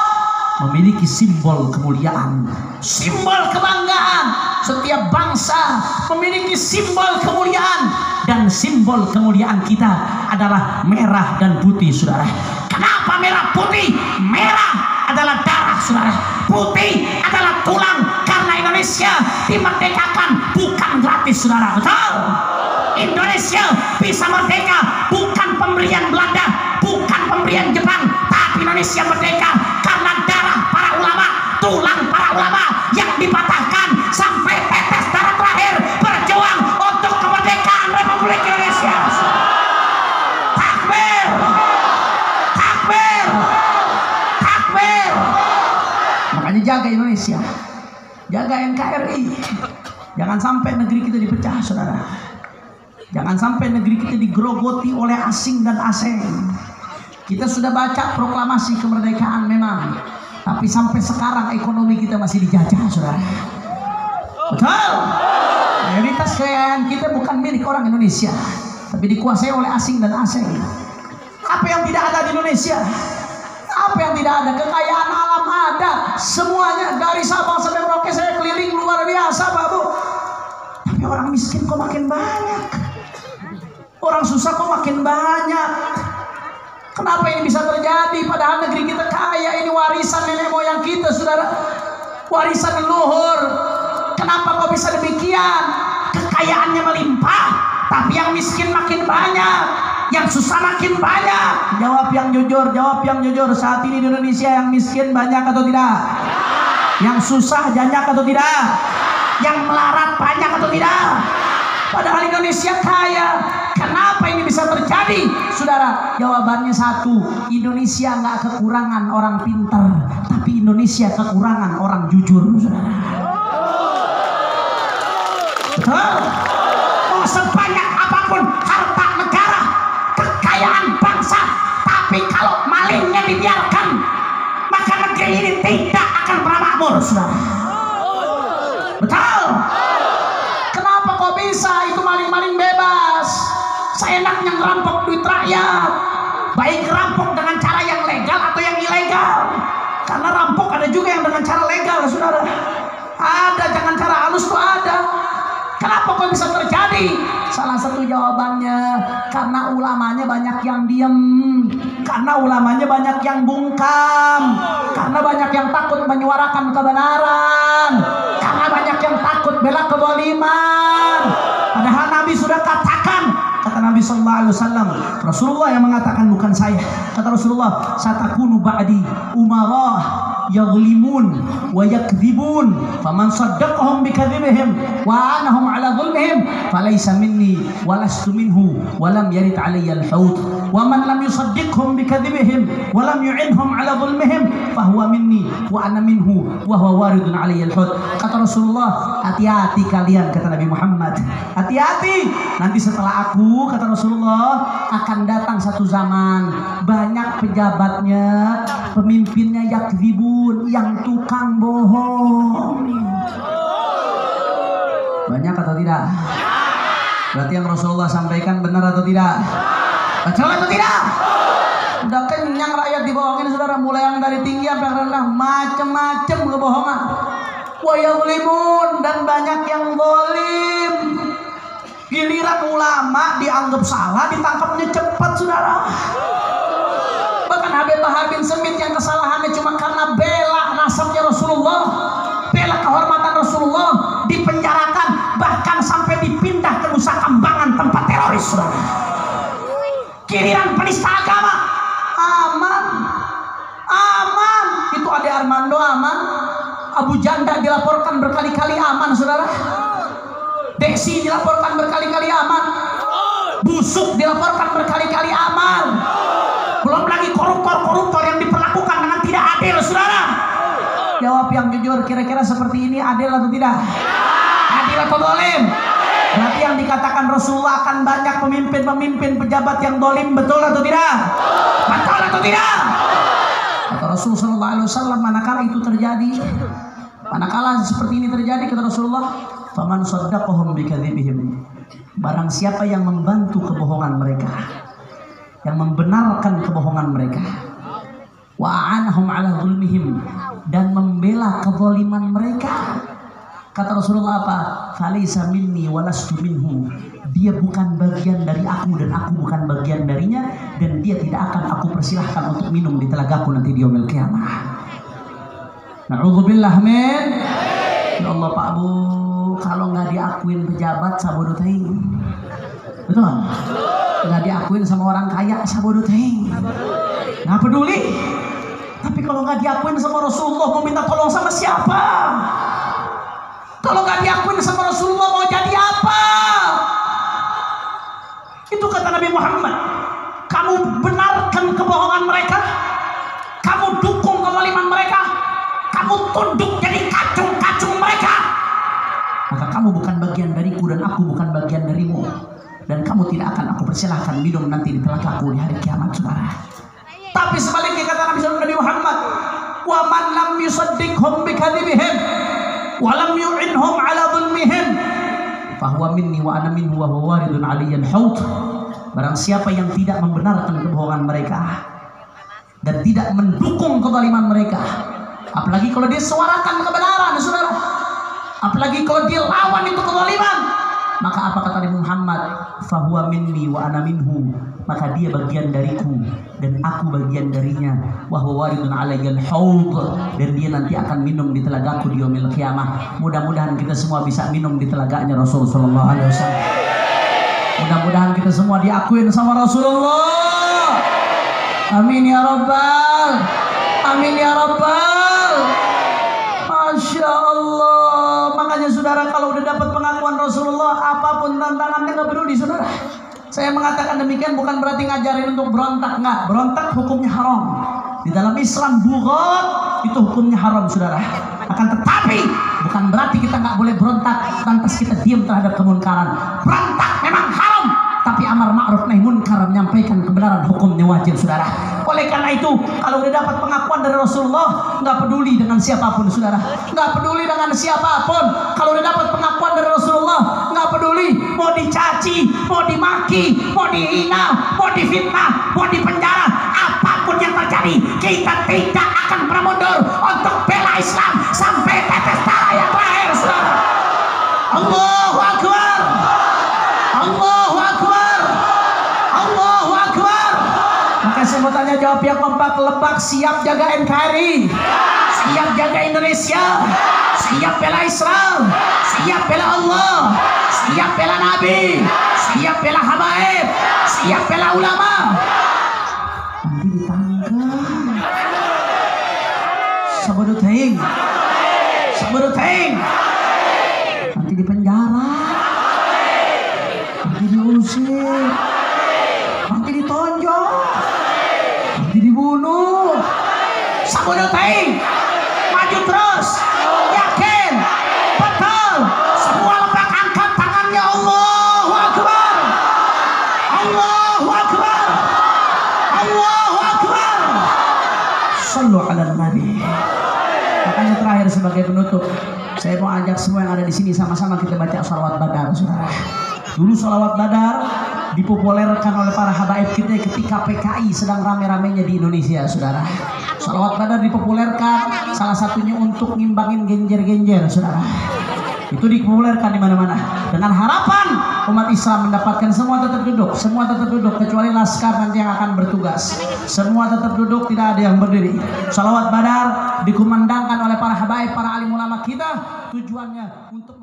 memiliki simbol kemuliaan, simbol kebanggaan, setiap bangsa memiliki simbol kemuliaan, dan simbol kemuliaan kita adalah merah dan putih, saudara. Kenapa merah putih? Merah adalah darah, saudara. Putih adalah tulang, karena Indonesia dimerdekakan bukan gratis, saudara. Betul? Indonesia bisa merdeka bukan pemberian Belanda, bukan pemberian Jepang, tapi Indonesia merdeka karena darah para ulama, tulang para ulama yang dipatahkan sampai tetes darah terakhir berjuang untuk kemerdekaan Republik Indonesia. Takbir, takbir, takbir. Makanya jaga Indonesia, jaga NKRI, jangan sampai negeri kita dipecah, saudara. Jangan sampai negeri kita digerogoti oleh asing dan asing. Kita sudah baca proklamasi kemerdekaan memang, tapi sampai sekarang ekonomi kita masih dijajah, saudara. Betul? Mayoritas kekayaan kita bukan milik orang Indonesia, tapi dikuasai oleh asing dan asing. Apa yang tidak ada di Indonesia? Apa yang tidak ada? Kekayaan alam ada, semuanya dari Sabang sampai Merauke. Saya keliling luar biasa, Pak Bu. Tapi orang miskin kok makin banyak, orang susah kok makin banyak. Kenapa ini bisa terjadi? Padahal negeri kita kaya, ini warisan nenek moyang kita, saudara, warisan leluhur. Kenapa kok bisa demikian? Kekayaannya melimpah, tapi yang miskin makin banyak, yang susah makin banyak. Jawab yang jujur, jawab yang jujur. Saat ini di Indonesia yang miskin banyak atau tidak? Yang susah banyak atau tidak? Yang melarat banyak atau tidak? Padahal Indonesia kaya. Kenapa ini bisa terjadi, saudara? Jawabannya satu, Indonesia nggak kekurangan orang pintar, tapi Indonesia kekurangan orang jujur, saudara. Betul? Mau sebanyak apapun harta negara, kekayaan bangsa, tapi kalau malingnya dibiarkan, maka negeri ini tidak akan pernah makmur, saudara. Betul? Kenapa kok bisa itu maling-maling bebas? Seenaknya ngerampok duit rakyat, baik ngerampok dengan cara yang legal atau yang ilegal. Karena rampok ada juga yang dengan cara legal, saudara. Ada, jangan cara halus tuh ada. Kenapa kok bisa terjadi? Salah satu jawabannya karena ulamanya banyak yang diem, karena ulamanya banyak yang bungkam, karena banyak yang takut menyuarakan kebenaran, karena banyak yang takut bela kezaliman. Padahal Nabi sudah katakan, kata Nabi sallallahu alaihi wasallam, Rasulullah yang mengatakan, bukan saya. Kata Rasulullah, satakunu ba'di umara yaghlimun wa yakdzibun, faman saddaqahum bikadzibihim wa anahum ala dhulmihim falaysa minni wa lastu minhu wa lam yarid alayya al-haud, wa man lam yusaddiqhum bikadzibihim wa lam yu'inhum ala dhulmihim fahuwa minni wa ana minhu wa huwa waridun alayya al-haud. Kata Rasulullah, hati-hati kalian, kata Nabi Muhammad, hati-hati, nanti setelah aku, kata Rasulullah, akan datang satu zaman banyak pejabatnya, pemimpinnya yakdzibun, yang tukang bohong. Banyak atau tidak? Berarti yang Rasulullah sampaikan benar atau tidak? Betul atau tidak? Udah kenyang rakyat dibohongin, saudara. Mulai yang dari tinggi sampai rendah, macam-macam kebohongan. Wa yaghlimun, dan banyak yang zalim. Giliran ulama dianggap salah, ditangkapnya cepat, saudara. Bahkan Habibullah bin Semit yang kesalahannya cuma karena bela nasabnya Rasulullah, bela kehormatan Rasulullah, dipenjarakan, bahkan sampai dipindah ke Nusa Kambangan, tempat teroris, saudara. Giliran penista agama, aman, aman. Itu Ade Armando aman, Abu Janda dilaporkan berkali-kali aman, saudara. Desi dilaporkan berkali-kali aman, busuk dilaporkan berkali-kali aman. Belum lagi koruptor-koruptor yang diperlakukan dengan tidak adil, saudara. Jawab yang jujur, kira-kira seperti ini adil atau tidak? Adil atau zalim? Berarti yang dikatakan Rasulullah akan banyak pemimpin-pemimpin pejabat yang zalim, betul atau tidak? Betul atau tidak? Kata Rasulullah sallallahu alaihi wasallam, manakala itu terjadi, manakala seperti ini terjadi, kata Rasulullah, faman saddaqahum bikadzibihim, barang siapa yang membantu kebohongan mereka, yang membenarkan kebohongan mereka, wa anahum ala zulmihim, dan membela kezaliman mereka, Kata Rasulullah apa? Falaysa minni walastu minhu. Dia bukan bagian dari aku dan aku bukan bagian darinya, dan dia tidak akan aku persilahkan untuk minum di telagaku nanti di yaumil qiyamah. Na'udzubillah min. Ya Allah Pak Bu, kalau nggak diakuin pejabat sabodo teuing. Betul? Nggak diakuin sama orang kaya sabodo teuing. Nggak peduli. Tapi kalau nggak diakuin sama Rasulullah mau minta tolong sama siapa? Kalau nggak diakuin sama Rasulullah mau jadi apa? Itu kata Nabi Muhammad. Kamu benarkan kebohongan mereka, kamu dukung kezaliman mereka, kamu tunduk jadi kacung-kacung mereka, maka kamu bukan bagian dariku dan aku bukan bagian darimu, dan kamu tidak akan aku persilahkan minum nanti di telagaku di hari kiamat, saudara. Tapi sebaliknya kata Nabi Muhammad, wa man lam yusaddiqhum bikadzibihim wa lam yu'inhum ala dhulmihim fahuwa minni wa ana minhu wa huwa waridun 'aliyyan haut. Barang siapa yang tidak membenarkan kebohongan mereka dan tidak mendukung kezaliman mereka, apalagi kalau dia suarakan kebenaran, saudara, apalagi kalau dia lawan itu kezaliman, maka apa kata Nabi Muhammad? Fahuwa minni wa ana minhu, maka dia bagian dariku dan aku bagian darinya. Wa huwa waridun 'alayyal haud, dan dia nanti akan minum di telagaku di yaumil qiyamah. Mudah-mudahan kita semua bisa minum di telaganya Rasulullah sallallahu alaihi wasallam. Mudah-mudahan kita semua diakuin sama Rasulullah. Amin ya rabbal, amin ya rabbal. Masya Allah. Makanya saudara, kalau udah dapat pengakuan Rasulullah, apapun tantangannya nggak peduli, saudara. Saya mengatakan demikian bukan berarti ngajarin untuk berontak, nggak. Berontak hukumnya haram. Di dalam Islam bughat itu hukumnya haram, saudara. Akan tetapi bukan berarti kita nggak boleh berontak lantas kita diam terhadap kemunkaran. Berontak memang haram, tapi amar ma'ruf nahi munkar, menyampaikan kebenaran hukumnya wajib, saudara. Oleh karena itu, kalau udah dapat pengakuan dari Rasulullah, nggak peduli dengan siapapun, saudara. Nggak peduli dengan siapapun. Kalau udah dapat pengakuan dari Rasulullah, nggak peduli mau dicaci, mau dimaki, mau dihina, mau difitnah, mau dipenjara, apapun yang terjadi, kita tidak akan pernah mundur untuk bela Islam sampai tetes darah yang terakhir, saudara. Allahu Akbar, Allahu Akbar, Allahu Akbar. Maka saya mau tanya jawab yang kompak, Lebak siap jaga NKRI, siap jaga Indonesia, siap bela Islam, siap bela Allah, siap bela Nabi, siap bela habaib, siap bela ulama. Nanti ditangkap sabodo teuing, sabodo teuing, nanti dipenjara, nanti diusir, nanti ditonjok, nanti dibunuh. Sabodo teuing, maju terus, yakin, betul. Semua Lebak angkat tangannya, Allahu Akbar, Allahu Akbar, Allahu Akbar. Sallu ala Nabi. Makanya terakhir sebagai penutup, saya mau ajak semua yang ada di sini sama-sama kita baca sholawat badar, saudara. Dulu sholawat badar dipopulerkan oleh para habaib kita ketika PKI sedang rame-ramenya di Indonesia, saudara. Sholawat badar dipopulerkan salah satunya untuk ngimbangin genjer-genjer, saudara. Itu dipopulerkan di mana-mana dengan harapan umat Islam mendapatkan semua tetap duduk kecuali laskar nanti yang akan bertugas. Semua tetap duduk, tidak ada yang berdiri. Sholawat badar dikumandangkan oleh para habaib, para alim ulama kita, tujuannya untuk